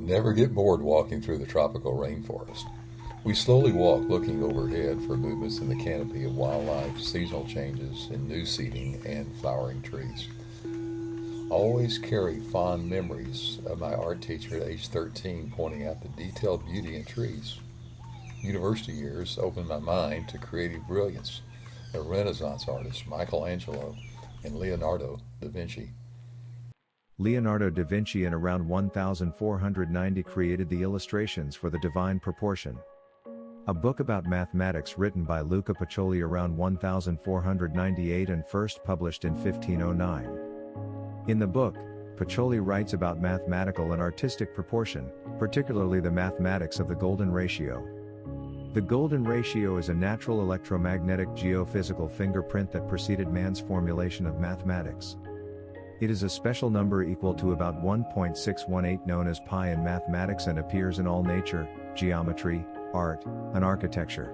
Never get bored walking through the tropical rainforest. We slowly walk, looking overhead for movements in the canopy of wildlife, seasonal changes in new seeding, and flowering trees. I always carry fond memories of my art teacher at age 13 pointing out the detailed beauty in trees. University years opened my mind to creative brilliance of Renaissance artists Michelangelo and Leonardo da Vinci. Leonardo da Vinci in around 1490 created the illustrations for the Divine Proportion, a book about mathematics written by Luca Pacioli around 1498 and first published in 1509. In the book, Pacioli writes about mathematical and artistic proportion, particularly the mathematics of the golden ratio. The golden ratio is a natural electromagnetic geophysical fingerprint that preceded man's formulation of mathematics. It is a special number equal to about 1.618 known as pi in mathematics and appears in all nature, geometry, art, and architecture.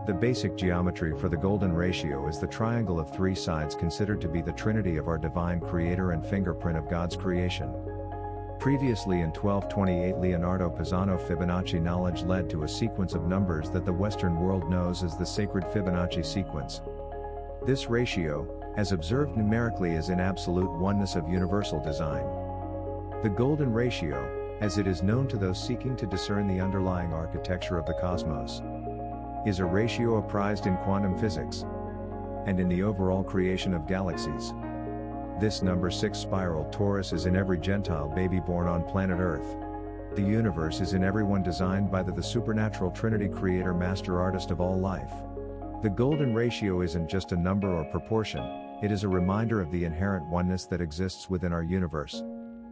The basic geometry for the golden ratio is the triangle of three sides considered to be the Trinity of our divine creator and fingerprint of God's creation. Previously in 1228 Leonardo Pisano Fibonacci knowledge led to a sequence of numbers that the Western world knows as the sacred Fibonacci sequence. This ratio, as observed numerically, is in absolute oneness of universal design. The golden ratio, as it is known to those seeking to discern the underlying architecture of the cosmos, is a ratio apprised in quantum physics and in the overall creation of galaxies. This number 6 spiral torus is in every Gentile baby born on planet Earth. The universe is in everyone designed by the supernatural Trinity creator master artist of all life. The golden ratio isn't just a number or proportion, it is a reminder of the inherent oneness that exists within our universe.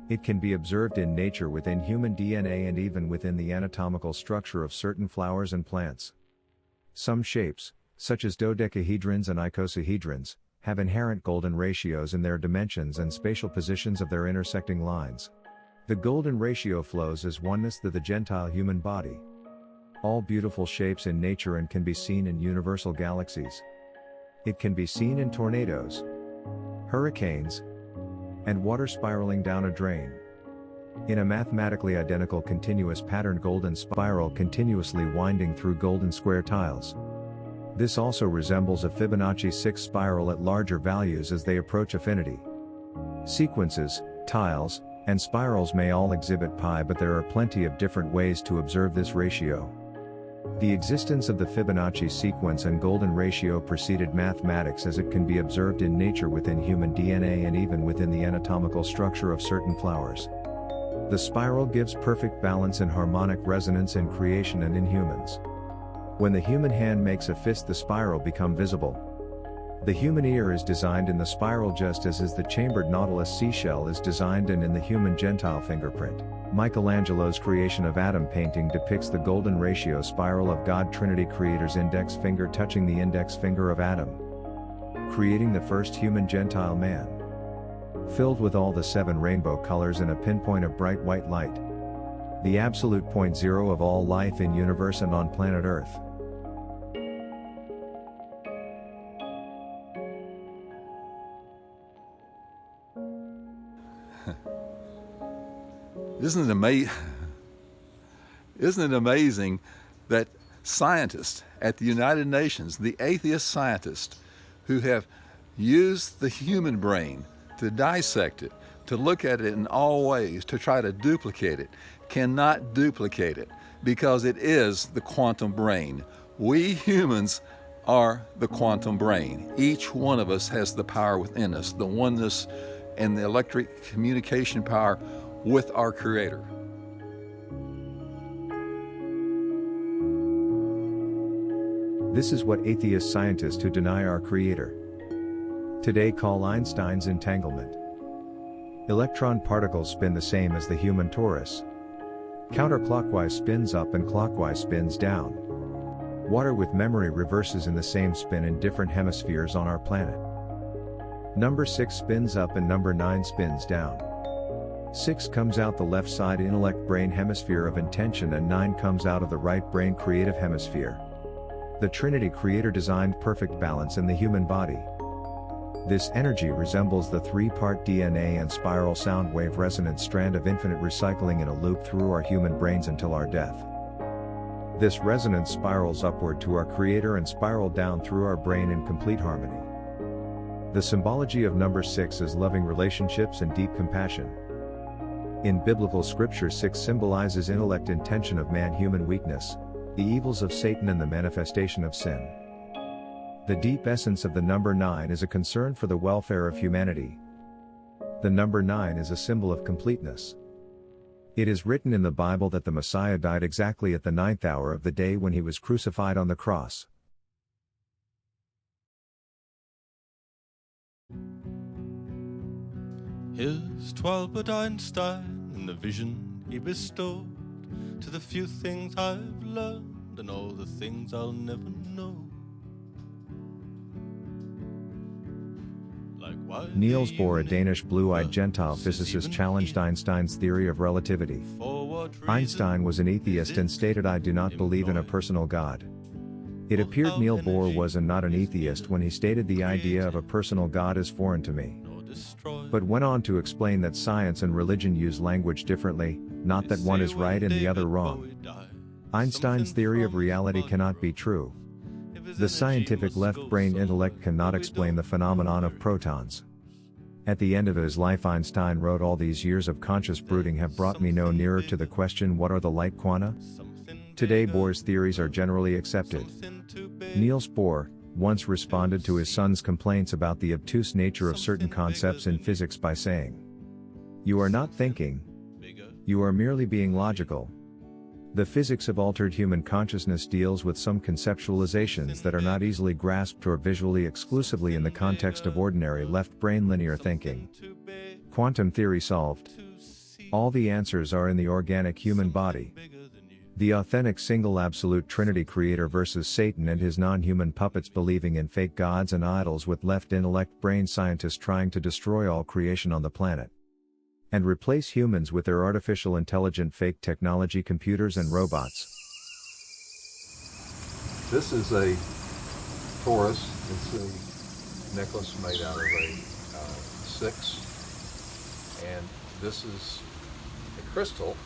It can be observed in nature within human DNA and even within the anatomical structure of certain flowers and plants. Some shapes, such as dodecahedrons and icosahedrons, have inherent golden ratios in their dimensions and spatial positions of their intersecting lines. The golden ratio flows as oneness to the Gentile human body. All beautiful shapes in nature and can be seen in universal galaxies. It can be seen in tornadoes, hurricanes, and water spiraling down a drain. In a mathematically identical continuous patterned golden spiral continuously winding through golden square tiles. This also resembles a Fibonacci 6 spiral at larger values as they approach affinity. Sequences, tiles, and spirals may all exhibit pi, but there are plenty of different ways to observe this ratio. The existence of the Fibonacci sequence and golden ratio preceded mathematics, as it can be observed in nature within human DNA and even within the anatomical structure of certain flowers. The spiral gives perfect balance and harmonic resonance in creation and in humans. When the human hand makes a fist, the spiral becomes visible. The human ear is designed in the spiral just as is the chambered nautilus seashell is designed and in the human Gentile fingerprint. Michelangelo's creation of Adam painting depicts the golden ratio spiral of God Trinity creator's index finger touching the index finger of Adam, creating the first human Gentile man. Filled with all the 7 rainbow colors in a pinpoint of bright white light. The absolute point zero of all life in universe and on planet Earth. Isn't it amazing that scientists at the United Nations, the atheist scientists who have used the human brain to dissect it, to look at it in all ways, to try to duplicate it, cannot duplicate it because it is the quantum brain. We humans are the quantum brain. Each one of us has the power within us, the oneness and the electric communication power with our Creator. This is what atheist scientists who deny our Creator today call Einstein's entanglement. Electron particles spin the same as the human torus. Counterclockwise spins up and clockwise spins down. Water with memory reverses in the same spin in different hemispheres on our planet. Number 6 spins up and number 9 spins down. 6 comes out the left side intellect brain hemisphere of intention and 9 comes out of the right brain creative hemisphere. The Trinity creator designed perfect balance in the human body. This energy resembles the three-part DNA and spiral sound wave resonance strand of infinite recycling in a loop through our human brains until our death. This resonance spirals upward to our Creator and spiral down through our brain in complete harmony. The symbology of number 6 is loving relationships and deep compassion. In biblical scripture, 6 symbolizes intellect, intention of man, human weakness, the evils of Satan, and the manifestation of sin. The deep essence of the number 9 is a concern for the welfare of humanity. The number 9 is a symbol of completeness. It is written in the Bible that the Messiah died exactly at the 9th hour of the day when he was crucified on the cross. Here's to Albert Einstein and the vision he bestowed, to the few things I've learned and all the things I'll never know. Niels Bohr, a Danish blue-eyed Gentile physicist, challenged Einstein's theory of relativity. Einstein was an atheist and stated, "I do not believe in a personal God." It appeared Niels Bohr was not an atheist when he stated, "The idea of a personal God is foreign to me," but went on to explain that science and religion use language differently, not that one is right and the other wrong. Einstein's theory of reality cannot be true. The scientific left-brain intellect cannot explain the phenomenon of protons. At the end of his life, Einstein wrote, "All these years of conscious brooding have brought me no nearer to the question, what are the light quanta?" Today, Bohr's theories are generally accepted. Niels Bohr once responded to his son's complaints about the obtuse nature of certain concepts in physics by saying, "You are not thinking. You are merely being logical." The physics of altered human consciousness deals with some conceptualizations that are not easily grasped or visually exclusively in the context of ordinary left-brain linear thinking. Quantum theory solved. All the answers are in the organic human body. The authentic single absolute Trinity, Creator versus Satan and his non-human puppets believing in fake gods and idols, with left intellect brain scientists trying to destroy all creation on the planet and replace humans with their artificial intelligent fake technology, computers and robots. This is a torus. It's a necklace made out of a 6, and this is a crystal.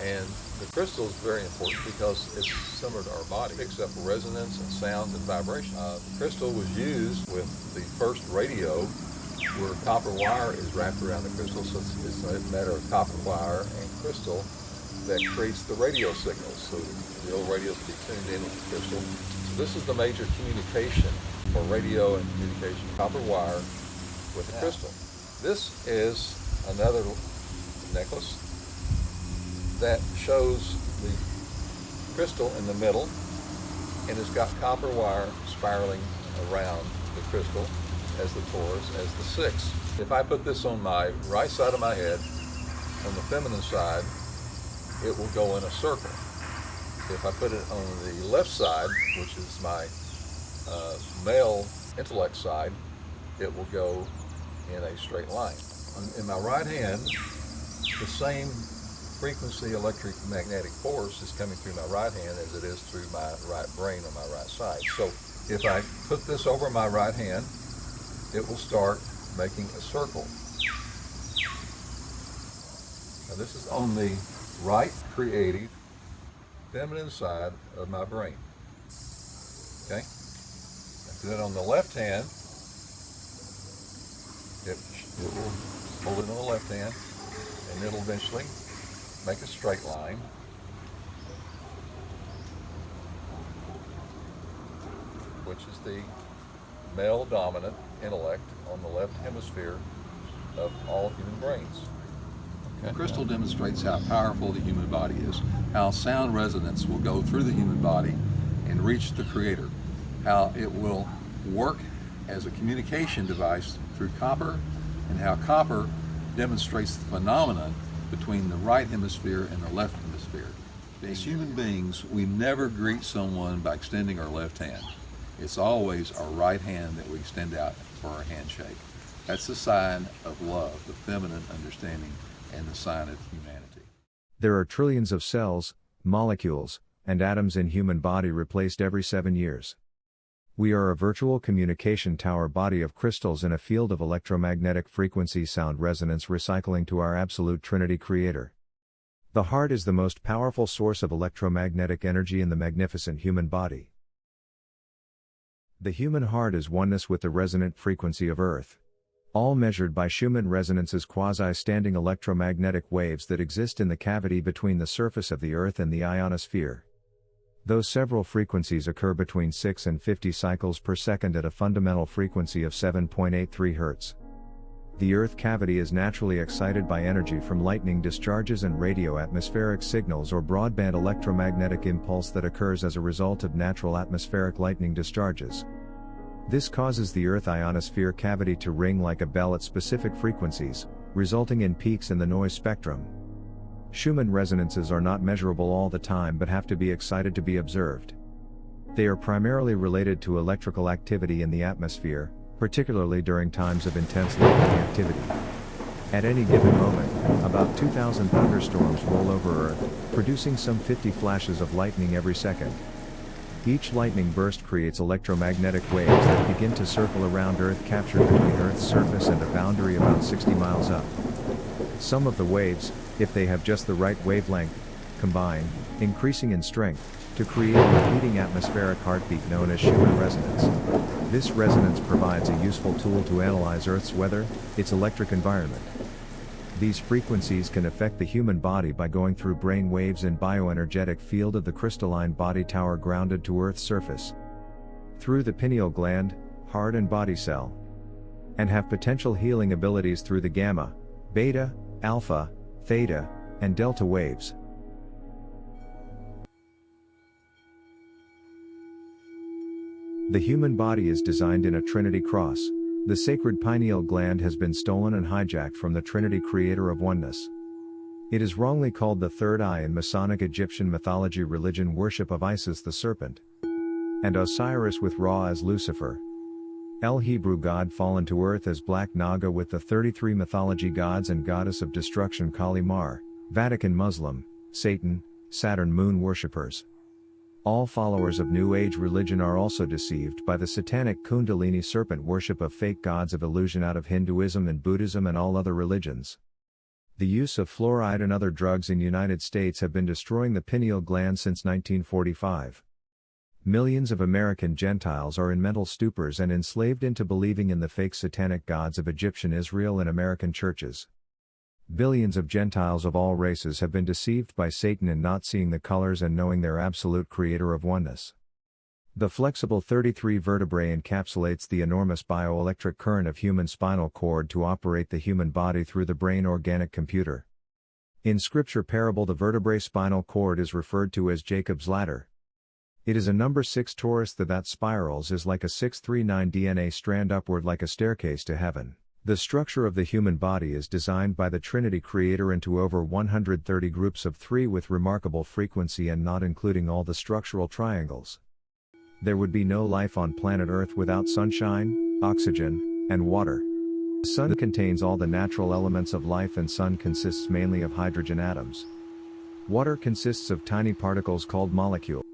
And the crystal is very important because it's similar to our body. It picks up resonance and sounds and vibration. The crystal was used with the first radio, where copper wire is wrapped around the crystal, so it's a matter of copper wire and crystal that creates the radio signals. So the old radios will be tuned in with the crystal. So this is the major communication for radio and communication, copper wire with the crystal. This is another necklace that shows the crystal in the middle, and it's got copper wire spiraling around the crystal as the torus, as the 6. If I put this on my right side of my head, on the feminine side, it will go in a circle. If I put it on the left side, which is my male intellect side, it will go in a straight line. In my right hand, the same frequency electromagnetic force is coming through my right hand as it is through my right brain on my right side. So if I put this over my right hand, it will start making a circle. Now this is on the right creative feminine side of my brain. Okay? And then on the left hand, it will hold it on the left hand, and it'll eventually make a straight line. Which is the male dominant intellect on the left hemisphere of all human brains. Okay. The crystal demonstrates how powerful the human body is, how sound resonance will go through the human body and reach the Creator, how it will work as a communication device through copper, and how copper demonstrates the phenomenon between the right hemisphere and the left hemisphere. As human beings, we never greet someone by extending our left hand. It's always our right hand that we extend out for our handshake. That's the sign of love, the feminine understanding, and the sign of humanity. There are trillions of cells, molecules, and atoms in human body replaced every 7 years. We are a virtual communication tower body of crystals in a field of electromagnetic frequency sound resonance recycling to our absolute Trinity Creator. The heart is the most powerful source of electromagnetic energy in the magnificent human body. The human heart is oneness with the resonant frequency of Earth. All measured by Schumann resonances, quasi-standing electromagnetic waves that exist in the cavity between the surface of the Earth and the ionosphere. Though several frequencies occur between 6 and 50 cycles per second at a fundamental frequency of 7.83 Hz. The Earth cavity is naturally excited by energy from lightning discharges and radio atmospheric signals or broadband electromagnetic impulse that occurs as a result of natural atmospheric lightning discharges. This causes the Earth ionosphere cavity to ring like a bell at specific frequencies, resulting in peaks in the noise spectrum. Schumann resonances are not measurable all the time but have to be excited to be observed. They are primarily related to electrical activity in the atmosphere, particularly during times of intense lightning activity. At any given moment, about 2,000 thunderstorms roll over Earth, producing some 50 flashes of lightning every second. Each lightning burst creates electromagnetic waves that begin to circle around Earth, captured between Earth's surface and a boundary about 60 miles up. Some of the waves, if they have just the right wavelength, combine, increasing in strength, to create a repeating atmospheric heartbeat known as Schumann resonance. This resonance provides a useful tool to analyze Earth's weather, its electric environment. These frequencies can affect the human body by going through brain waves and bioenergetic field of the crystalline body tower grounded to Earth's surface, through the pineal gland, heart and body cell, and have potential healing abilities through the gamma, beta, alpha, theta, and delta waves. The human body is designed in a Trinity cross. The sacred pineal gland has been stolen and hijacked from the Trinity Creator of Oneness. It is wrongly called the third eye in Masonic Egyptian mythology religion worship of Isis the serpent, and Osiris with Ra as Lucifer. El Hebrew god fallen to earth as Black Naga with the 33 mythology gods and goddess of destruction Kali Mar, Vatican Muslim, Satan, Saturn moon worshippers. All followers of New Age religion are also deceived by the satanic Kundalini serpent worship of fake gods of illusion out of Hinduism and Buddhism and all other religions. The use of fluoride and other drugs in United States have been destroying the pineal gland since 1945. Millions of American Gentiles are in mental stupors and enslaved into believing in the fake satanic gods of Egyptian Israel and American churches. Billions of Gentiles of all races have been deceived by Satan in not seeing the colors and knowing their absolute creator of oneness. The flexible 33 vertebrae encapsulates the enormous bioelectric current of human spinal cord to operate the human body through the brain organic computer. In scripture parable, the vertebrae spinal cord is referred to as Jacob's ladder. It is a number 6 torus that spirals is like a 639 DNA strand upward like a staircase to heaven. The structure of the human body is designed by the Trinity Creator into over 130 groups of 3 with remarkable frequency and not including all the structural triangles. There would be no life on planet Earth without sunshine, oxygen, and water. The sun contains all the natural elements of life and sun consists mainly of hydrogen atoms. Water consists of tiny particles called molecules.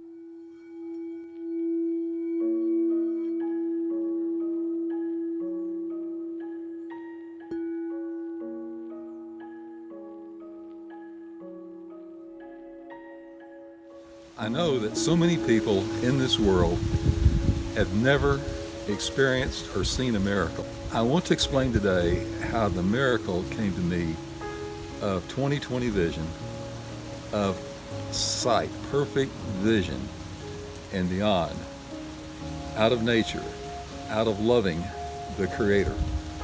I know that so many people in this world have never experienced or seen a miracle. I want to explain today how the miracle came to me of 20/20 vision, of sight, perfect vision and beyond, out of nature, out of loving the Creator,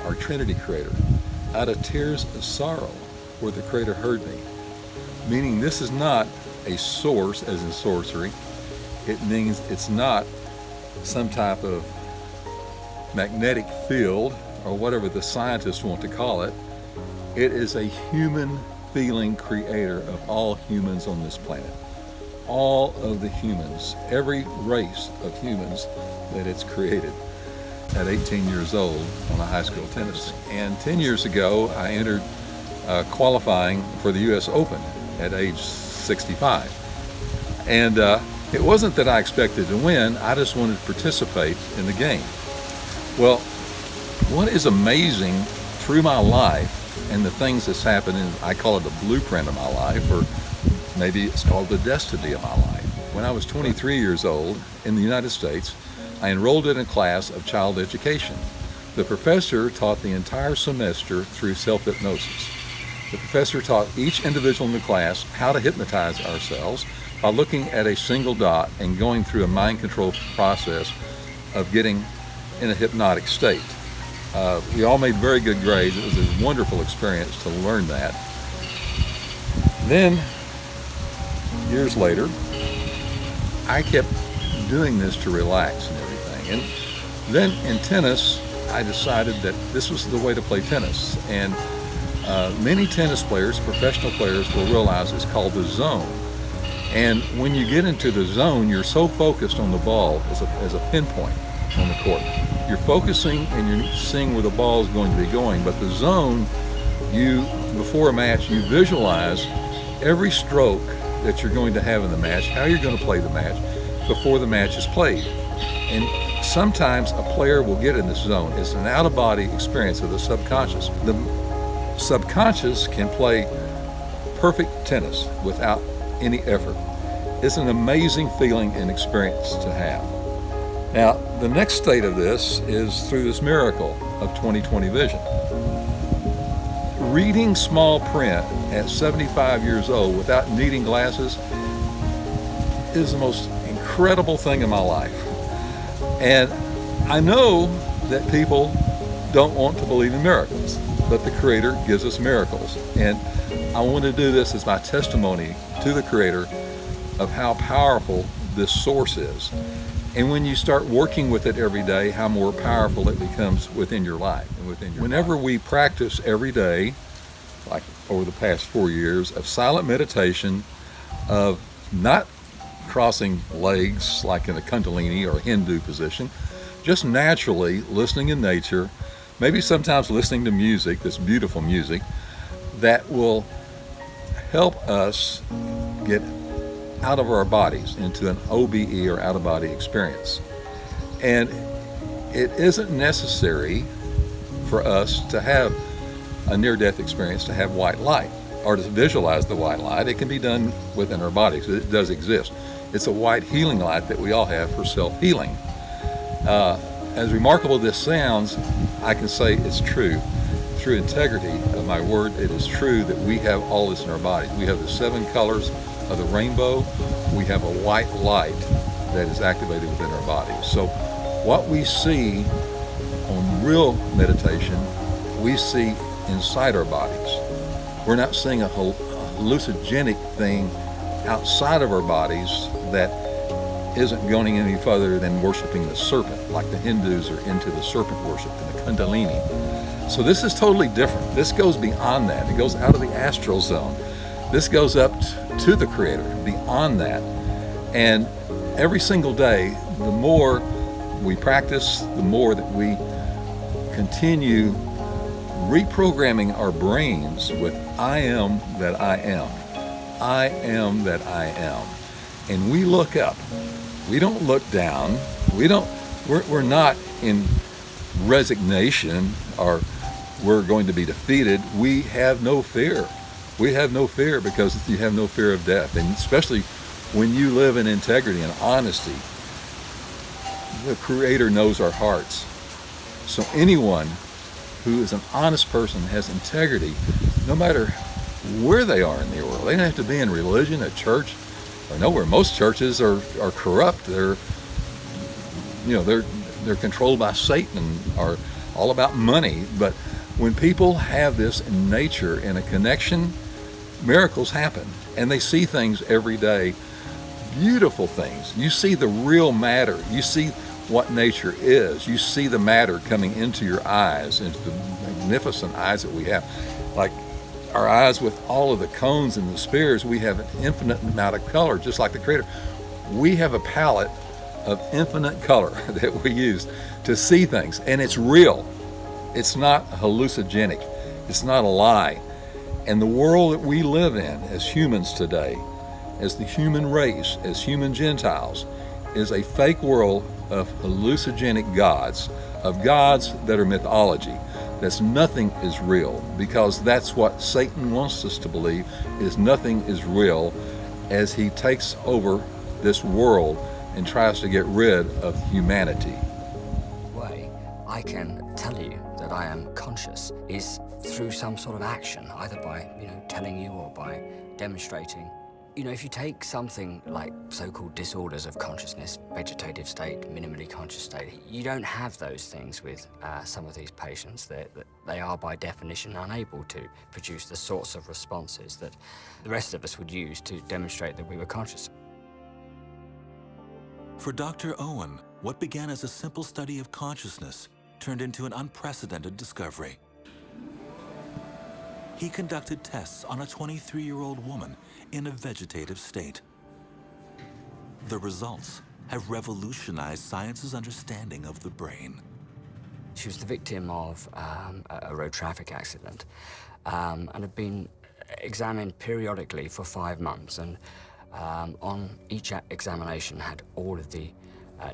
our Trinity Creator, out of tears of sorrow where the Creator heard me. Meaning this is not a source as in sorcery. It means it's not some type of magnetic field or whatever the scientists want to call it. It is a human feeling creator of all humans on this planet. All of the humans, every race of humans that it's created. At 18 years old on a high school tennis team. And 10 years ago I entered qualifying for the US Open at age 65. And It wasn't that I expected to win, I just wanted to participate in the game. Well, what is amazing through my life and the things that's happened, and I call it the blueprint of my life, or maybe it's called the destiny of my life. When I was 23 years old in the United States, I enrolled in a class of child education. The professor taught the entire semester through self-hypnosis. The professor taught each individual in the class how to hypnotize ourselves by looking at a single dot and going through a mind control process of getting in a hypnotic state. We all made very good grades. It was a wonderful experience to learn that. Then, years later, I kept doing this to relax and everything. And then in tennis, I decided that this was the way to play tennis. And many tennis players, professional players, will realize it's called the zone. And when you get into the zone, you're so focused on the ball as a pinpoint on the court. You're focusing and you're seeing where the ball is going to be going. But the zone, before a match, you visualize every stroke that you're going to have in the match, how you're going to play the match before the match is played. And sometimes a player will get in this zone. It's an out-of-body experience of the subconscious. The subconscious can play perfect tennis without any effort. It's an amazing feeling and experience to have. Now, the next state of this is through this miracle of 20/20 vision. Reading small print at 75 years old without needing glasses is the most incredible thing in my life. And I know that people don't want to believe in miracles, but the Creator gives us miracles. And I want to do this as my testimony to the Creator of how powerful this source is. And when you start working with it every day, how more powerful it becomes within your life and within your Whenever we practice every day, like over the past 4 years, of silent meditation, of not crossing legs like in a Kundalini or Hindu position, just naturally listening in nature, maybe sometimes listening to music, this beautiful music, that will help us get out of our bodies into an OBE or out-of-body experience. And it isn't necessary for us to have a near-death experience to have white light or to visualize the white light. It can be done within our bodies. It does exist. It's a white healing light that we all have for self-healing. As remarkable as this sounds, I can say it's true. Through integrity of my word, it is true that we have all this in our bodies. We have the 7 colors of the rainbow. We have a white light that is activated within our bodies. So what we see on real meditation, we see inside our bodies. We're not seeing a hallucinogenic thing outside of our bodies that isn't going any further than worshiping the serpent, like the Hindus are into the serpent worship and the Kundalini. So this is totally different. This goes beyond that. It goes out of the astral zone. This goes up to the Creator, beyond that. And every single day, the more we practice, the more that we continue reprogramming our brains with I am that I am. I am that I am. And we look up. We don't look down. We're not in resignation or we're going to be defeated. We have no fear. We have no fear because you have no fear of death. And especially when you live in integrity and honesty, the Creator knows our hearts. So anyone who is an honest person, has integrity, no matter where they are in the world, they don't have to be in religion, a church, or nowhere. Most churches are corrupt. They're controlled by Satan and are all about money. But when people have this in nature and a connection, miracles happen. And they see things every day, beautiful things. You see the real matter. You see what nature is. You see the matter coming into your eyes, into the magnificent eyes that we have. Like our eyes with all of the cones and the spheres, we have an infinite amount of color, just like the Creator. We have a palette of infinite color that we use to see things, and it's real. It's not hallucinogenic. It's not a lie. And the world that we live in as humans today, as the human race, as human Gentiles, is a fake world of hallucinogenic gods, of gods that are mythology. That's nothing is real, because that's what Satan wants us to believe, is nothing is real, as he takes over this world and tries to get rid of humanity. Way I can tell you that I am conscious is through some sort of action, either by, telling you or by demonstrating. If you take something like so-called disorders of consciousness, vegetative state, minimally conscious state, you don't have those things with some of these patients. They are, by definition, unable to produce the sorts of responses that the rest of us would use to demonstrate that we were conscious. For Dr. Owen, what began as a simple study of consciousness turned into an unprecedented discovery. He conducted tests on a 23-year-old woman in a vegetative state. The results have revolutionized science's understanding of the brain. She was the victim of a road traffic accident and had been examined periodically for 5 months, and on each examination had all of the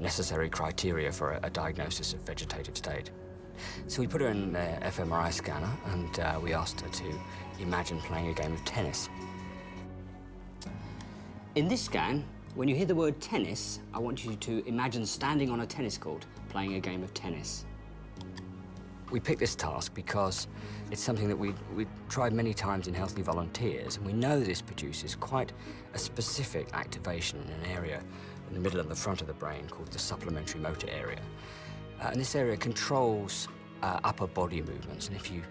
necessary criteria for a diagnosis of vegetative state. So we put her in the fMRI scanner, and we asked her to imagine playing a game of tennis. In this scan, when you hear the word tennis, I want you to imagine standing on a tennis court playing a game of tennis. We picked this task because it's something that we've tried many times in healthy volunteers, and we know this produces quite a specific activation in an area in the middle and the front of the brain called the supplementary motor area. And this area controls upper body movements, and if you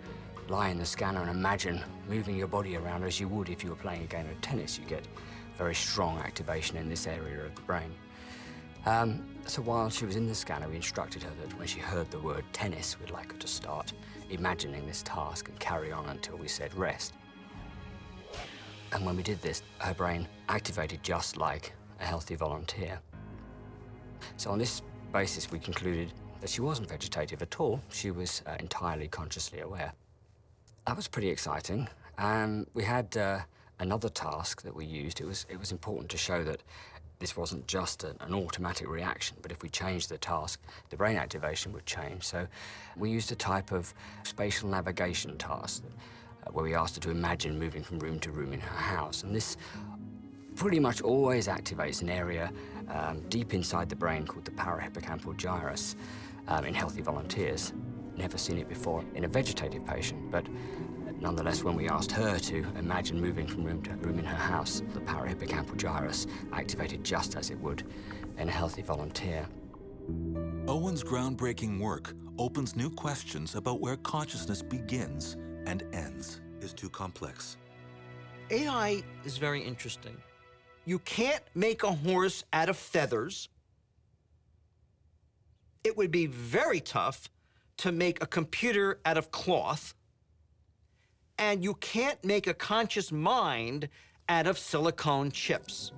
lie in the scanner and imagine moving your body around as you would if you were playing a game of tennis, you get very strong activation in this area of the brain. So while she was in the scanner, we instructed her that when she heard the word tennis, we'd like her to start imagining this task and carry on until we said rest. And when we did this, her brain activated just like a healthy volunteer. So on this basis, we concluded that she wasn't vegetative at all. She was entirely consciously aware. That was pretty exciting. We had another task that we used. It was important to show that this wasn't just an automatic reaction, but if we changed the task, the brain activation would change. So we used a type of spatial navigation task where we asked her to imagine moving from room to room in her house. And this pretty much always activates an area deep inside the brain called the parahippocampal gyrus in healthy volunteers. Never seen it before in a vegetative patient, but nonetheless, when we asked her to imagine moving from room to room in her house, the parahippocampal gyrus activated just as it would in a healthy volunteer. Owen's groundbreaking work opens new questions about where consciousness begins and ends. Is too complex. AI is very interesting. You can't make a horse out of feathers. It would be very tough to make a computer out of cloth. And you can't make a conscious mind out of silicone chips.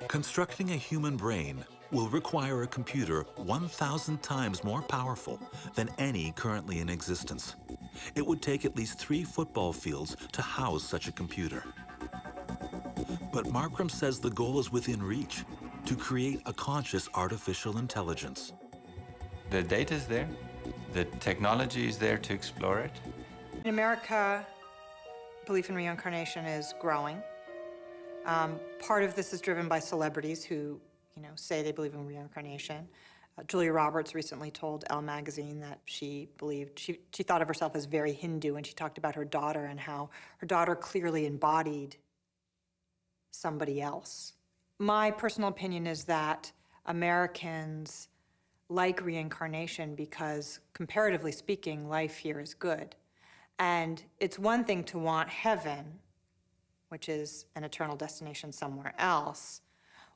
Constructing a human brain will require a computer 1,000 times more powerful than any currently in existence. It would take at least 3 football fields to house such a computer. But Markram says the goal is within reach, to create a conscious artificial intelligence. The data is there, the technology is there to explore it. In America, belief in reincarnation is growing. Part of this is driven by celebrities who, say they believe in reincarnation. Julia Roberts recently told Elle magazine that she thought of herself as very Hindu, and she talked about her daughter and how her daughter clearly embodied somebody else. My personal opinion is that Americans like reincarnation because, comparatively speaking, life here is good. And it's one thing to want heaven, which is an eternal destination somewhere else,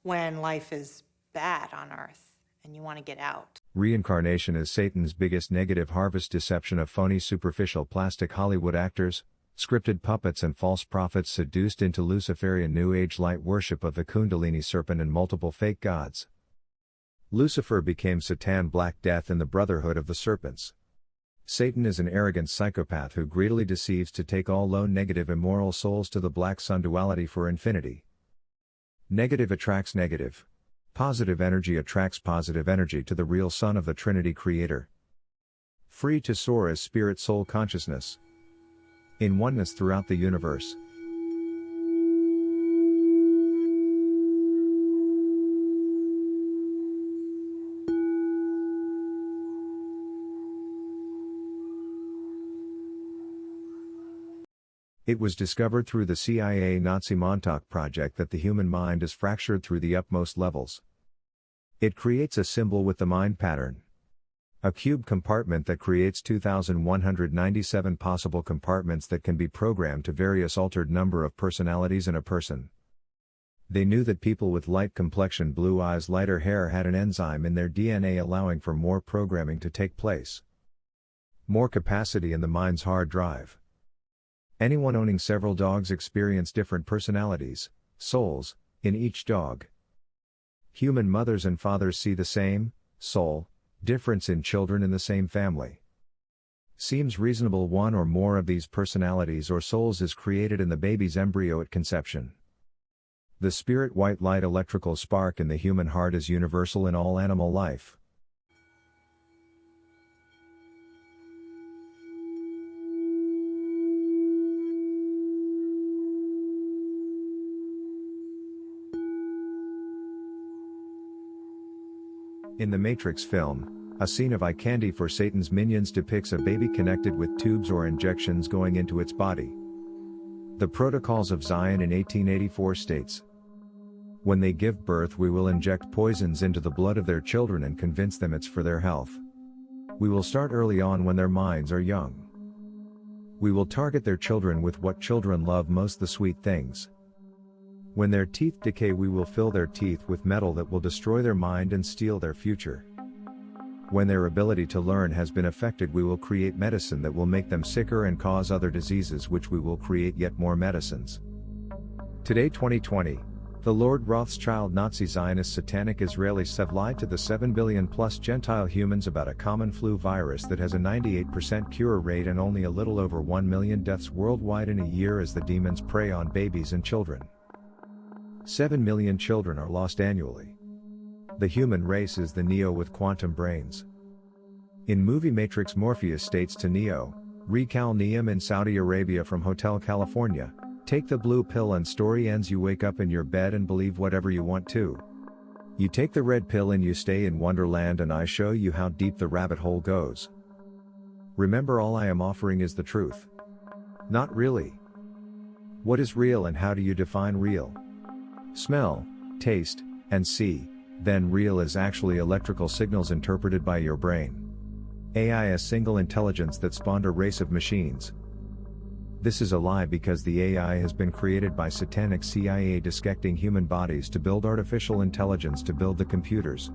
when life is bad on earth and you want to get out. Reincarnation is Satan's biggest negative harvest deception of phony superficial plastic Hollywood actors, scripted puppets and false prophets seduced into Luciferian New Age light worship of the Kundalini serpent and multiple fake gods. Lucifer became Satan Black Death in the Brotherhood of the Serpents. Satan is an arrogant psychopath who greedily deceives to take all low negative immoral souls to the black sun duality for infinity. Negative attracts negative. Positive energy attracts positive energy to the real sun of the Trinity Creator. Free to soar as spirit soul consciousness. In oneness throughout the universe. It was discovered through the CIA Nazi Montauk project that the human mind is fractured through the utmost levels. It creates a symbol with the mind pattern. A cube compartment that creates 2,197 possible compartments that can be programmed to various altered number of personalities in a person. They knew that people with light complexion, blue eyes, lighter hair had an enzyme in their DNA allowing for more programming to take place. More capacity in the mind's hard drive. Anyone owning several dogs experience different personalities, souls, in each dog. Human mothers and fathers see the same, soul, difference in children in the same family. Seems reasonable one or more of these personalities or souls is created in the baby's embryo at conception. The spirit white light electrical spark in the human heart is universal in all animal life. In the Matrix film, a scene of eye candy for Satan's minions depicts a baby connected with tubes or injections going into its body. The Protocols of Zion in 1884 states, "When they give birth, we will inject poisons into the blood of their children and convince them it's for their health. We will start early on when their minds are young. We will target their children with what children love most, the sweet things. When their teeth decay, we will fill their teeth with metal that will destroy their mind and steal their future. When their ability to learn has been affected, we will create medicine that will make them sicker and cause other diseases, which we will create yet more medicines." Today 2020, the Lord Rothschild Nazi Zionist satanic Israelis have lied to the 7 billion plus Gentile humans about a common flu virus that has a 98% cure rate and only a little over 1 million deaths worldwide in a year as the demons prey on babies and children. 7 million children are lost annually. The human race is the Neo with quantum brains. In movie Matrix, Morpheus states to Neo, "Recall Neom in Saudi Arabia from Hotel California, take the blue pill and story ends. You wake up in your bed and believe whatever you want to. You take the red pill and you stay in Wonderland and I show you how deep the rabbit hole goes. Remember, all I am offering is the truth. Not really. What is real and how do you define real? Smell, taste, and see, then real is actually electrical signals interpreted by your brain. AI is single intelligence that spawned a race of machines. This is a lie because the AI has been created by satanic CIA dissecting human bodies to build artificial intelligence to build the computers.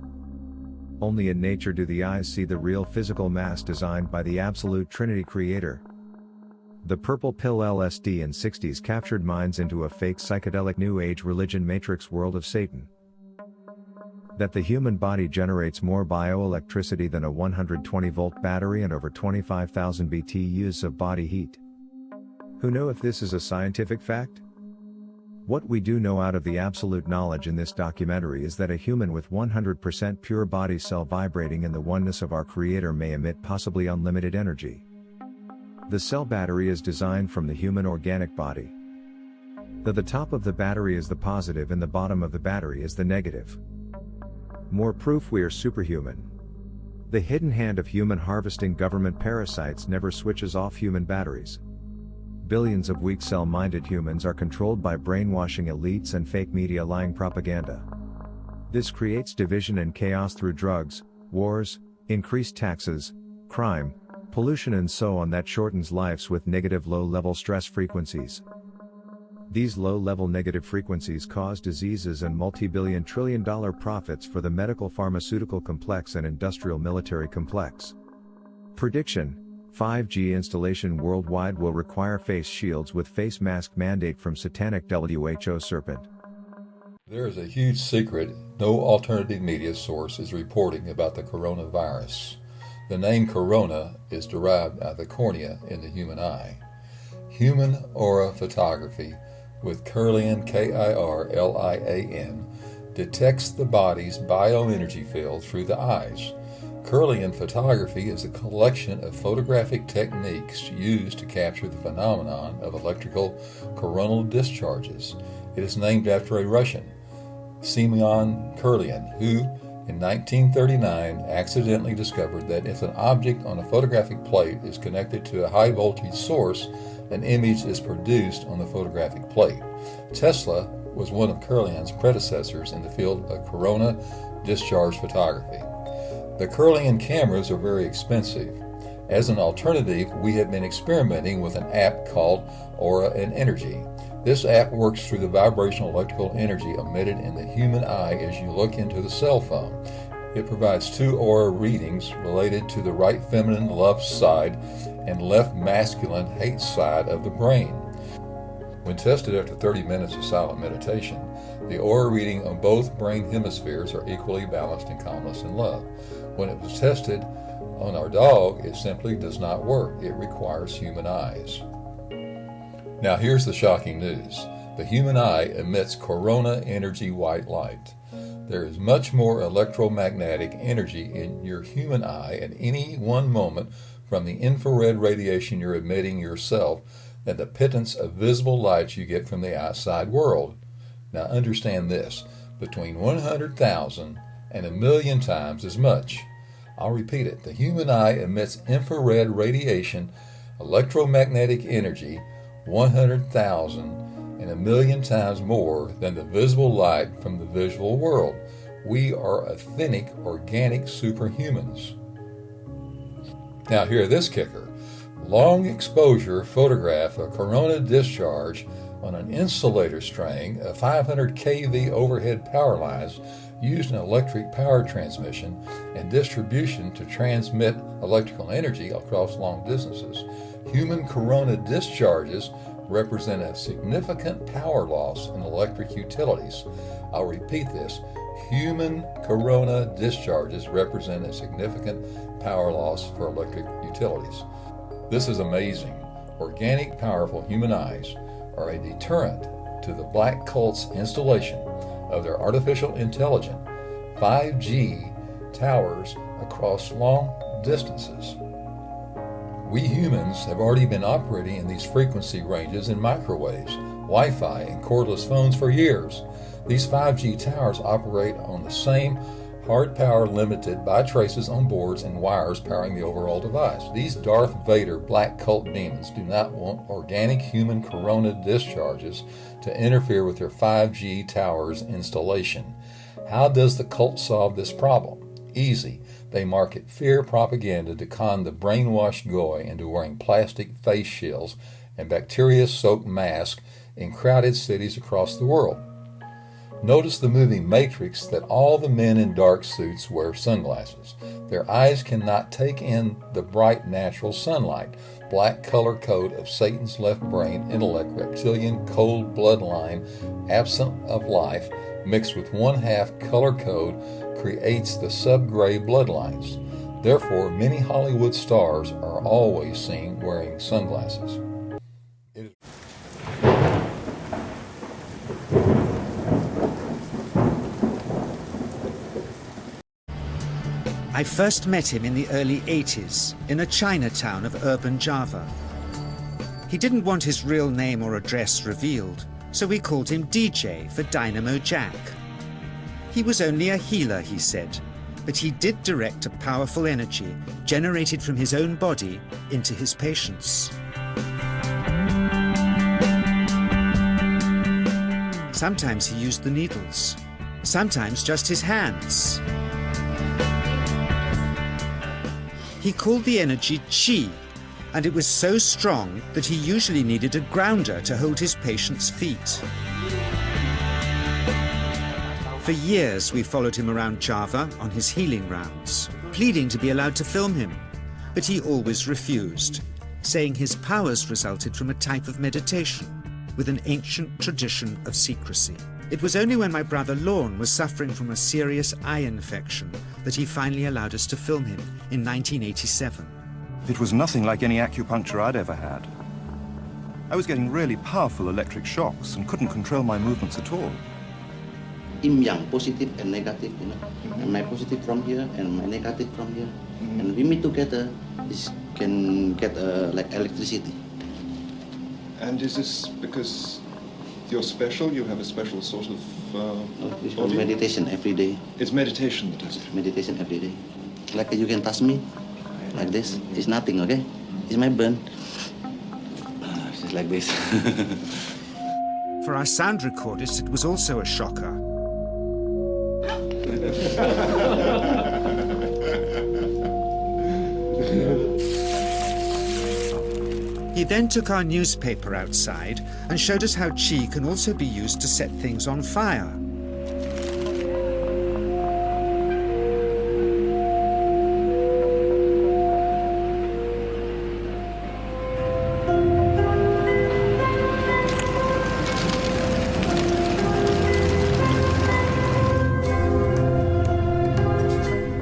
Only in nature do the eyes see the real physical mass designed by the absolute Trinity Creator. The purple pill LSD in 60s captured minds into a fake psychedelic New Age religion matrix world of Satan. That the human body generates more bioelectricity than a 120-volt battery and over 25,000 BTUs of body heat. Who know if this is a scientific fact? What we do know out of the absolute knowledge in this documentary is that a human with 100% pure body cell vibrating in the oneness of our Creator may emit possibly unlimited energy. The cell battery is designed from the human organic body. The top of the battery is the positive and the bottom of the battery is the negative. More proof we are superhuman. The hidden hand of human harvesting government parasites never switches off human batteries. Billions of weak cell-minded humans are controlled by brainwashing elites and fake media lying propaganda. This creates division and chaos through drugs, wars, increased taxes, crime, pollution and so on that shortens lives with negative low-level stress frequencies. These low-level negative frequencies cause diseases and multi-billion trillion-dollar profits for the medical pharmaceutical complex and industrial military complex. Prediction: 5G installation worldwide will require face shields with face mask mandate from satanic WHO serpent. There is a huge secret no alternative media source is reporting about the coronavirus. The name corona is derived out of the cornea in the human eye. Human aura photography with Kirlian, Kirlian, detects the body's bioenergy field through the eyes. Kirlian photography is a collection of photographic techniques used to capture the phenomenon of electrical coronal discharges. It is named after a Russian, Semyon Kirlian, who in 1939 accidentally discovered that if an object on a photographic plate is connected to a high voltage source, an image is produced on the photographic plate. Tesla was one of Kirlian's predecessors in the field of corona discharge photography. The Kirlian cameras are very expensive. As an alternative, we have been experimenting with an app called Aura and Energy. This app works through the vibrational electrical energy emitted in the human eye as you look into the cell phone. It provides 2 aura readings related to the right feminine love side and left masculine hate side of the brain. When tested after 30 minutes of silent meditation, the aura reading on both brain hemispheres are equally balanced in calmness and love. When it was tested on our dog, it simply does not work. It requires human eyes. Now here's the shocking news. The human eye emits corona energy white light. There is much more electromagnetic energy in your human eye at any one moment from the infrared radiation you're emitting yourself than the pittance of visible light you get from the outside world. Now understand this, between 100,000 and 1,000,000 times as much. I'll repeat it. The human eye emits infrared radiation, electromagnetic energy, 100,000 and 1,000,000 times more than the visible light from the visual world. We are authentic, organic superhumans. Now hear this kicker. Long exposure photograph of corona discharge on an insulator string of 500 kV overhead power lines used in electric power transmission and distribution to transmit electrical energy across long distances. Human corona discharges represent a significant power loss in electric utilities. I'll repeat this. Human corona discharges represent a significant power loss for electric utilities. This is amazing. Organic, powerful human eyes are a deterrent to the black cult's installation of their artificial intelligent 5G towers across long distances. We humans have already been operating in these frequency ranges in microwaves, Wi-Fi, and cordless phones for years. These 5G towers operate on the same hard power limited by traces on boards and wires powering the overall device. These Darth Vader black cult demons do not want organic human corona discharges to interfere with their 5G towers installation. How does the cult solve this problem? Easy. They market fear propaganda to con the brainwashed goy into wearing plastic face shields and bacteria-soaked masks in crowded cities across the world. Notice the movie Matrix that all the men in dark suits wear sunglasses. Their eyes cannot take in the bright natural sunlight. Black color code of Satan's left brain, intellect, reptilian, cold bloodline, absent of life, mixed with 1/2 color code creates the sub-gray bloodlines. Therefore, many Hollywood stars are always seen wearing sunglasses. I first met him in the early 80s in a Chinatown of urban Java. He didn't want his real name or address revealed, so we called him DJ for Dynamo Jack. He was only a healer, he said, but he did direct a powerful energy generated from his own body into his patients. Sometimes he used the needles, sometimes just his hands. He called the energy chi, and it was so strong that he usually needed a grounder to hold his patients' feet. For years, we followed him around Java on his healing rounds, pleading to be allowed to film him, but he always refused, saying his powers resulted from a type of meditation with an ancient tradition of secrecy. It was only when my brother Lorne was suffering from a serious eye infection that he finally allowed us to film him in 1987. It was nothing like any acupuncture I'd ever had. I was getting really powerful electric shocks and couldn't control my movements at all. Yin yang, positive and negative, you know. And my positive from here and my negative from here. And we meet together, this can get like electricity. And is this because you're special? You have a special sort of It's called meditation every day. It's meditation that does it. Meditation every day. Like you can touch me, like this. It's nothing, okay? It's my burn. It's like this. For our sound recordist, it was also a shocker. He then took our newspaper outside and showed us how qi can also be used to set things on fire.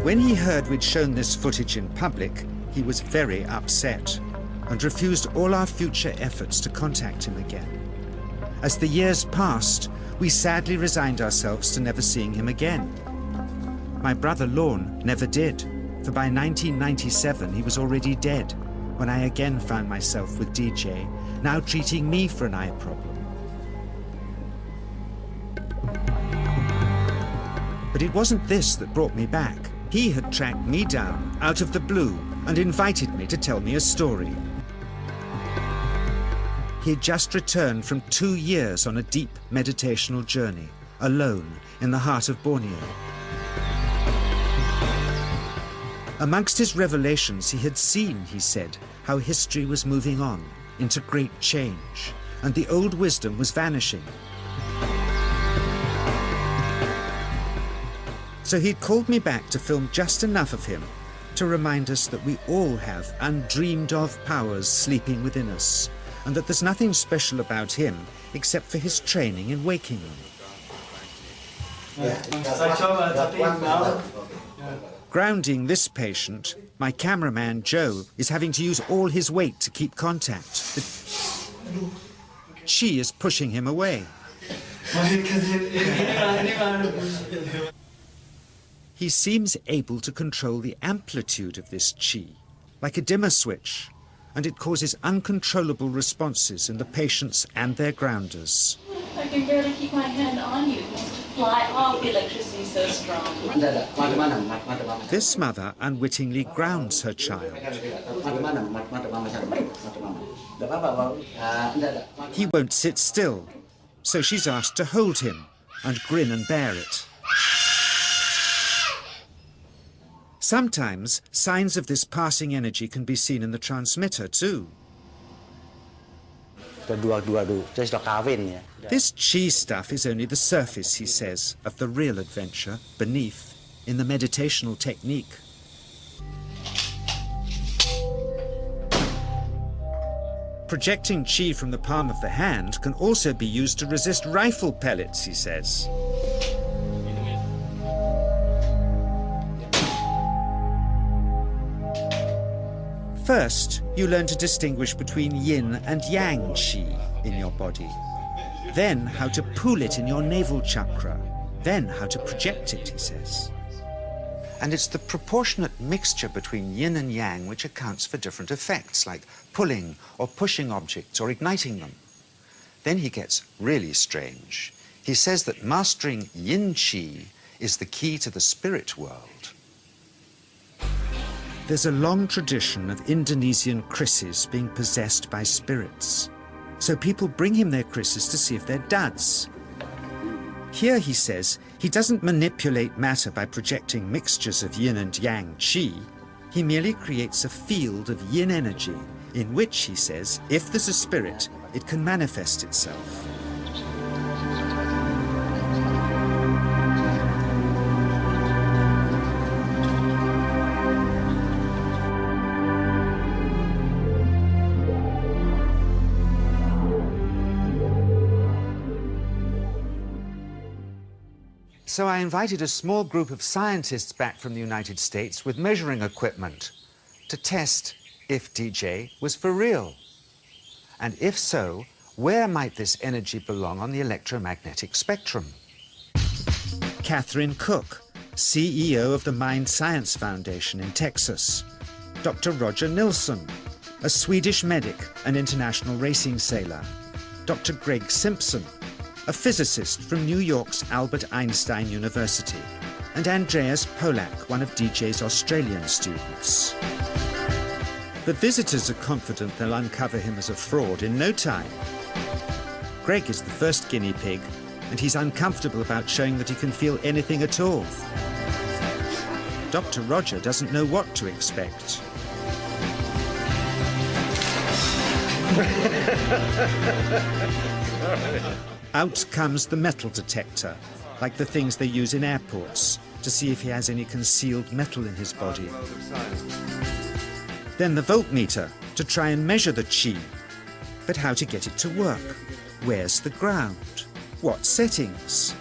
When he heard we'd shown this footage in public, he was very upset and refused all our future efforts to contact him again. As the years passed, we sadly resigned ourselves to never seeing him again. My brother Lorne never did, for by 1997 he was already dead when I again found myself with DJ, now treating me for an eye problem. But it wasn't this that brought me back. He had tracked me down out of the blue and invited me to tell me a story. He had just returned from 2 years on a deep meditational journey, alone in the heart of Borneo. Amongst his revelations, he had seen, he said, how history was moving on into great change, and the old wisdom was vanishing. So he'd called me back to film just enough of him to remind us that we all have undreamed of powers sleeping within us, and that there's nothing special about him except for his training in waking them. Grounding this patient, my cameraman Joe is having to use all his weight to keep contact. The qi is pushing him away. He seems able to control the amplitude of this qi, like a dimmer switch, and it causes uncontrollable responses in the patients and their grounders. I can barely keep my hand on you. It wants to fly off. The electricity so strong. This mother unwittingly grounds her child. He won't sit still, so she's asked to hold him and grin and bear it. Sometimes signs of this passing energy can be seen in the transmitter too. This qi stuff is only the surface, he says, of the real adventure beneath, in the meditational technique. Projecting qi from the palm of the hand can also be used to resist rifle pellets, he says. First, you learn to distinguish between yin and yang qi in your body. Then how to pool it in your navel chakra. Then how to project it, he says. And it's the proportionate mixture between yin and yang which accounts for different effects, like pulling or pushing objects or igniting them. Then he gets really strange. He says that mastering yin qi is the key to the spirit world. There's a long tradition of Indonesian krisis being possessed by spirits. So people bring him their krisis to see if they're duds. Here, he says, he doesn't manipulate matter by projecting mixtures of yin and yang qi. He merely creates a field of yin energy in which, he says, if there's a spirit, it can manifest itself. So I invited a small group of scientists back from the United States with measuring equipment to test if DJ was for real. And if so, where might this energy belong on the electromagnetic spectrum? Catherine Cook, CEO of the Mind Science Foundation in Texas. Dr. Roger Nilsson, a Swedish medic and international racing sailor. Dr. Greg Simpson, a physicist from New York's Albert Einstein University. And Andreas Polak, one of DJ's Australian students. The visitors are confident they'll uncover him as a fraud in no time. Greg is the first guinea pig, and he's uncomfortable about showing that he can feel anything at all. Dr. Roger doesn't know what to expect. Out comes the metal detector, like the things they use in airports, to see if he has any concealed metal in his body. Then the voltmeter, to try and measure the chi. But how to get it to work? Where's the ground? What settings?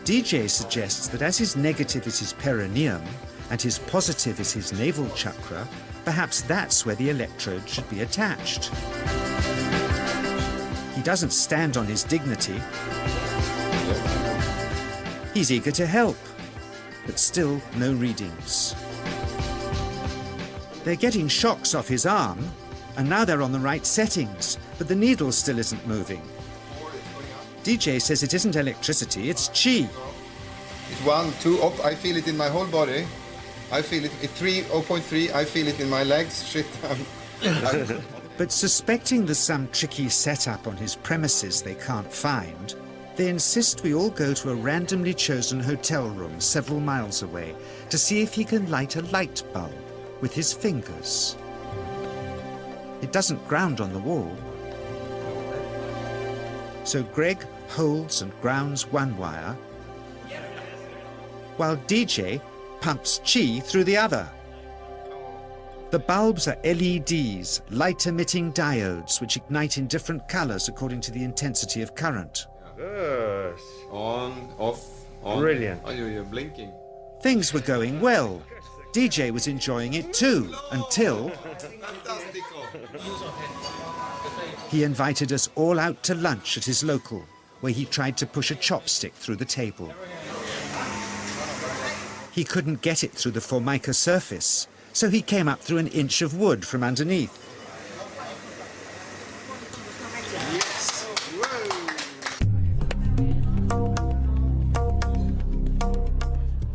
DJ suggests that as his negative is his perineum and his positive is his navel chakra, perhaps that's where the electrode should be attached. He doesn't stand on his dignity. He's eager to help, but still no readings. They're getting shocks off his arm, and now they're on the right settings, but the needle still isn't moving. DJ says it isn't electricity, it's chi. It's 1, 2, up. I feel it in my whole body. I feel it at 3, 0.3. I feel it in my legs. Shit. But suspecting there's some tricky setup on his premises they can't find, they insist we all go to a randomly chosen hotel room several miles away to see if he can light a light bulb with his fingers. It doesn't ground on the wall. So Greg holds and grounds one wire, while DJ pumps chi through the other. The bulbs are LEDs, light-emitting diodes, which ignite in different colors according to the intensity of current. Yes. On, off, on. Brilliant. Oh, you're blinking. Things were going well. DJ was enjoying it too, until he invited us all out to lunch at his local, where he tried to push a chopstick through the table. He couldn't get it through the formica surface, so he came up through an inch of wood from underneath.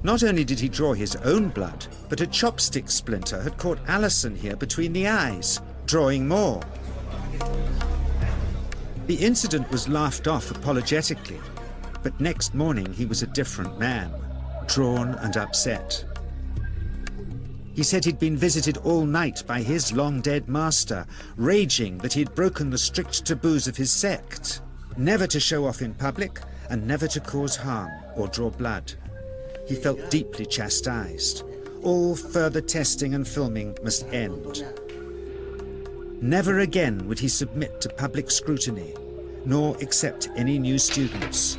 Not only did he draw his own blood, but a chopstick splinter had caught Alison here between the eyes, drawing more. The incident was laughed off apologetically, but next morning he was a different man, drawn and upset. He said he'd been visited all night by his long-dead master, raging that he'd broken the strict taboos of his sect, never to show off in public and never to cause harm or draw blood. He felt deeply chastised. All further testing and filming must end. Never again would he submit to public scrutiny, nor accept any new students.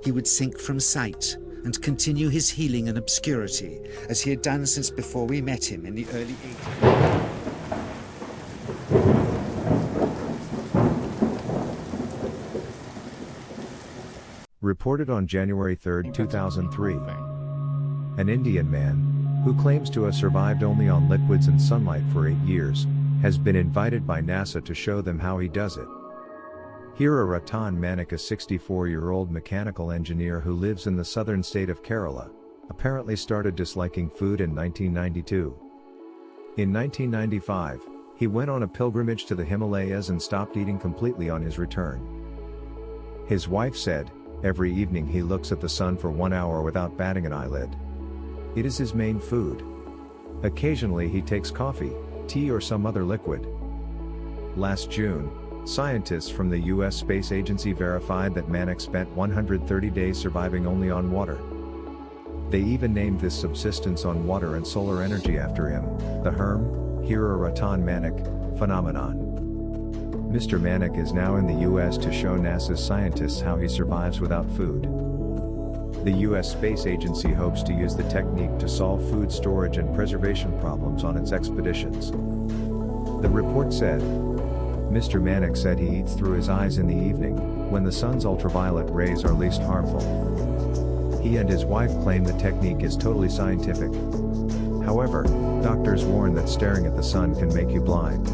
He would sink from sight and continue his healing in obscurity, as he had done since before we met him in the early 80s. Reported on January 3, 2003. An Indian man, who claims to have survived only on liquids and sunlight for 8 years, has been invited by NASA to show them how he does it. Hira Ratan Manik, a 64-year-old mechanical engineer who lives in the southern state of Kerala, apparently started disliking food in 1992. In 1995, he went on a pilgrimage to the Himalayas and stopped eating completely on his return. His wife said, every evening he looks at the sun for 1 hour without batting an eyelid. It is his main food. Occasionally he takes coffee, tea or some other liquid. Last June, scientists from the US Space Agency verified that Manik spent 130 days surviving only on water. They even named this subsistence on water and solar energy after him, the Hira Ratan Manik phenomenon. Mr. Manik is now in the US to show NASA's scientists how he survives without food. The U.S. Space Agency hopes to use the technique to solve food storage and preservation problems on its expeditions. The report said, Mr. Manik said he eats through his eyes in the evening, when the sun's ultraviolet rays are least harmful. He and his wife claim the technique is totally scientific. However, doctors warn that staring at the sun can make you blind.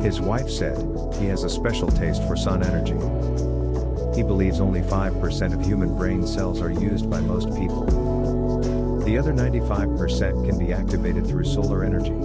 His wife said, he has a special taste for sun energy. He believes only 5% of human brain cells are used by most people. The other 95% can be activated through solar energy.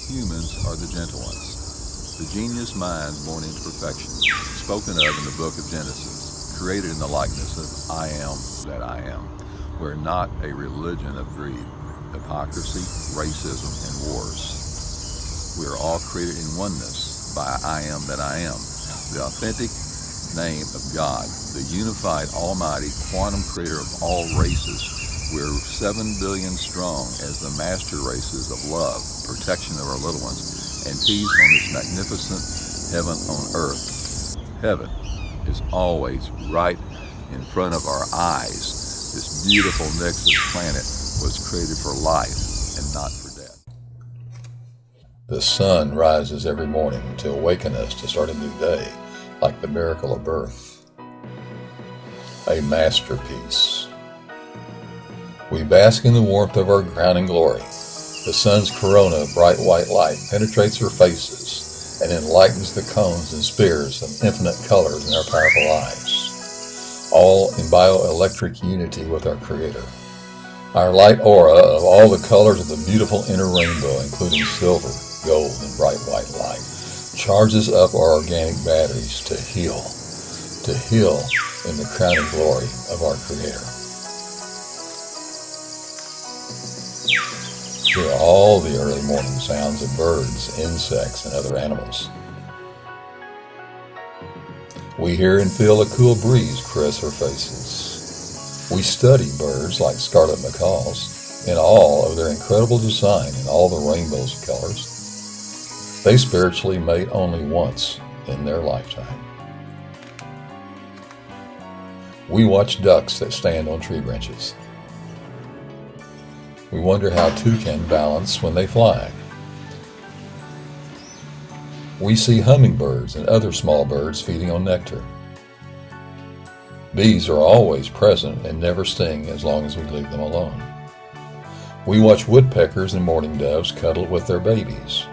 Humans are the gentle ones, the genius mind born into perfection, spoken of in the book of Genesis, created in the likeness of I am that I am. We're not a religion of greed, hypocrisy, racism, and wars. We are all created in oneness by I am that I am, the authentic name of God, the unified, almighty, quantum creator of all races. We're 7 billion strong as the master races of love, protection of our little ones, and peace on this magnificent heaven on earth. Heaven is always right in front of our eyes. This beautiful Nexus planet was created for life and not for death. The sun rises every morning to awaken us to start a new day, like the miracle of birth. A masterpiece. We bask in the warmth of our crowning glory. The sun's corona of bright white light penetrates our faces and enlightens the cones and spears of infinite colors in our powerful eyes, all in bioelectric unity with our Creator. Our light aura of all the colors of the beautiful inner rainbow, including silver, gold, and bright white light, charges up our organic batteries to heal in the crowning glory of our Creator. Hear all the early morning sounds of birds, insects, and other animals. We hear and feel a cool breeze caress our faces. We study birds like scarlet macaws in awe of their incredible design and all the rainbows of colors. They spiritually mate only once in their lifetime. We watch ducks that stand on tree branches. We wonder how toucan balance when they fly. We see hummingbirds and other small birds feeding on nectar. Bees are always present and never sting as long as we leave them alone. We watch woodpeckers and mourning doves cuddle with their babies.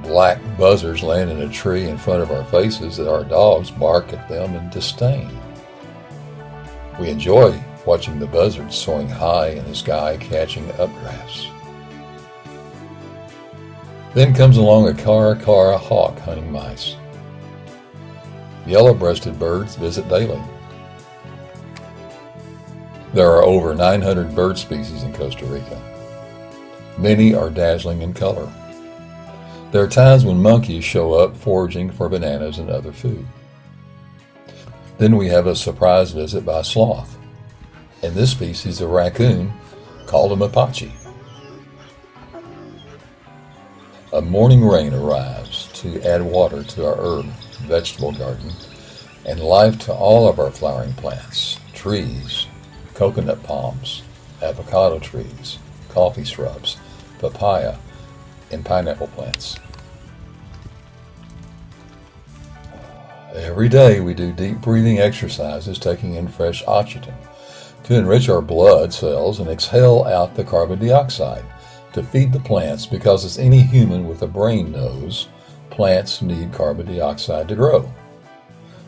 Black buzzards land in a tree in front of our faces that our dogs bark at them in disdain. We enjoy watching the buzzards soaring high in the sky catching updrafts. Then comes along a cara hawk hunting mice. Yellow-breasted birds visit daily. There are over 900 bird species in Costa Rica. Many are dazzling in color. There are times when monkeys show up foraging for bananas and other food. Then we have a surprise visit by a sloth. In this species of raccoon called a mapache. A morning rain arrives to add water to our herb vegetable garden and life to all of our flowering plants, trees, coconut palms, avocado trees, coffee shrubs, papaya, and pineapple plants. Every day we do deep breathing exercises, taking in fresh oxygen to enrich our blood cells and exhale out the carbon dioxide to feed the plants, because as any human with a brain knows, plants need carbon dioxide to grow.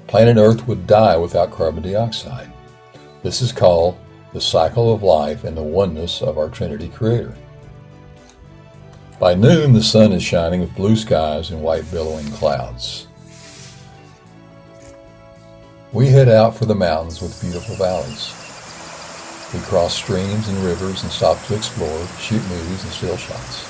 Planet Earth would die without carbon dioxide. This is called the cycle of life and the oneness of our Trinity Creator. By noon, the sun is shining with blue skies and white billowing clouds. We head out for the mountains with beautiful valleys. We cross streams and rivers and stop to explore, shoot movies and still shots.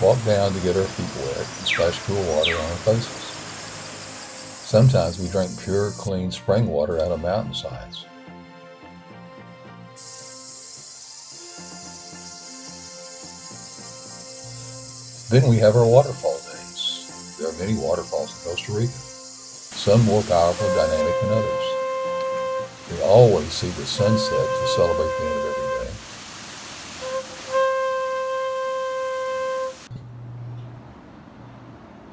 Walk down to get our feet wet and splash cool water on our faces. Sometimes we drink pure, clean spring water out of mountainsides. Then we have our waterfall days. There are many waterfalls in Costa Rica, some more powerful and dynamic than others. We always see the sunset to celebrate the end of every day.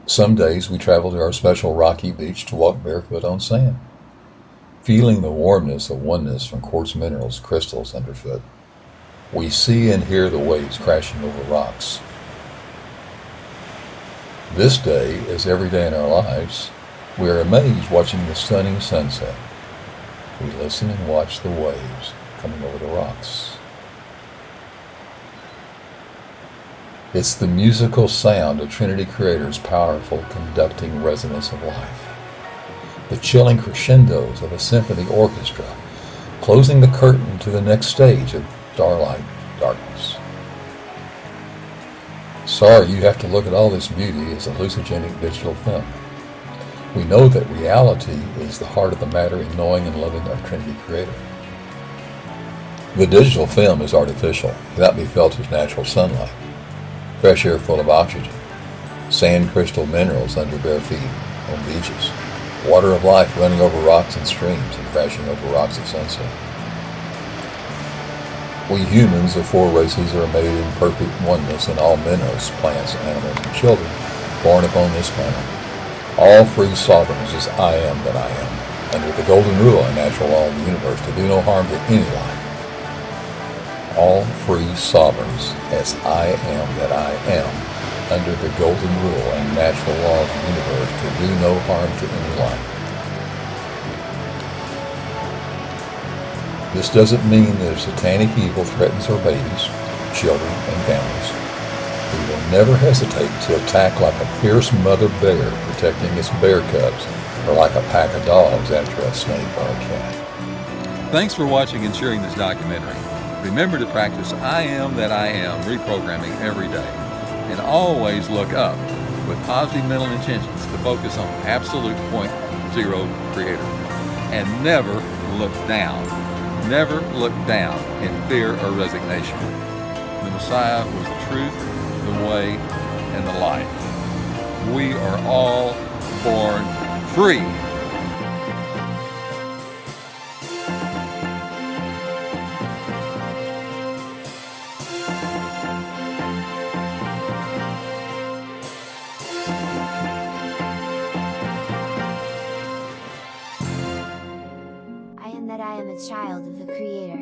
Some days we travel to our special rocky beach to walk barefoot on sand, feeling the warmness of oneness from quartz minerals, crystals underfoot. We see and hear the waves crashing over rocks. This day, as every day in our lives, we are amazed watching the stunning sunset. We listen and watch the waves coming over the rocks. It's the musical sound of Trinity Creator's powerful conducting resonance of life. The chilling crescendos of a symphony orchestra, closing the curtain to the next stage of starlight darkness. Sorry you have to look at all this beauty as a hallucinogenic digital film. We know that reality is the heart of the matter in knowing and loving our Trinity Creator. The digital film is artificial, cannot be felt as natural sunlight. Fresh air full of oxygen, sand crystal minerals under bare feet on beaches, water of life running over rocks and streams and crashing over rocks at sunset. We humans of four races are made in perfect oneness in all minerals, plants, animals, and children born upon this planet. All free sovereigns as I am that I am, under the golden rule and natural law of the universe to do no harm to any life. All free sovereigns as I am that I am, under the golden rule and natural law of the universe to do no harm to any life. This doesn't mean that satanic evil threatens our babies, children, and families. We will never hesitate to attack like a fierce mother bear protecting its bear cubs, or like a pack of dogs after a snake or a cat. Thanks for watching and sharing this documentary. Remember to practice I am that I am reprogramming every day. And always look up with positive mental intentions to focus on absolute point zero creator. And never look down. Never look down in fear or resignation. The Messiah was the truth, the way, and the life. We are all born free. Child of the Creator.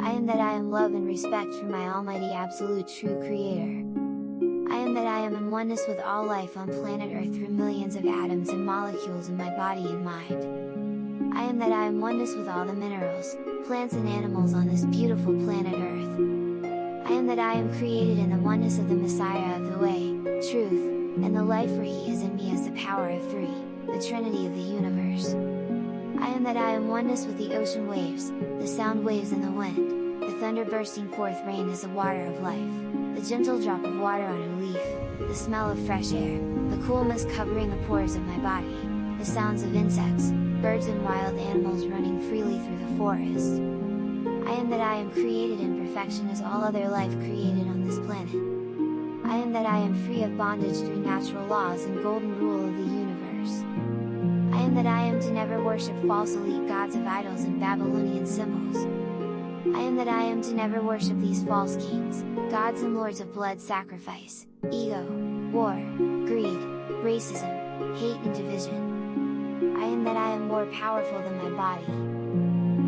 I am that I am love and respect for my almighty absolute true Creator. I am that I am in oneness with all life on planet Earth through millions of atoms and molecules in my body and mind. I am that I am oneness with all the minerals, plants and animals on this beautiful planet Earth. I am that I am created in the oneness of the Messiah of the way, truth, and the life, for He is in me as the power of three, the Trinity of the universe. I am that I am oneness with the ocean waves, the sound waves and the wind, the thunder bursting forth rain as the water of life, the gentle drop of water on a leaf, the smell of fresh air, the cool mist covering the pores of my body, the sounds of insects, birds and wild animals running freely through the forest. I am that I am created in perfection as all other life created on this planet. I am that I am free of bondage through natural laws and golden rule of the universe. I am that I am to never worship false elite gods of idols and Babylonian symbols. I am that I am to never worship these false kings, gods and lords of blood sacrifice, ego, war, greed, racism, hate and division. I am that I am more powerful than my body.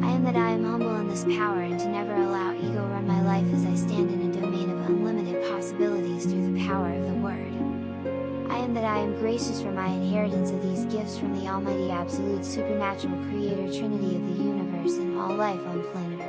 I am that I am humble in this power and to never allow ego run my life as I stand in a domain of unlimited possibilities through the power of the Word. am that I am gracious for my inheritance of these gifts from the Almighty Absolute Supernatural Creator Trinity of the universe and all life on planet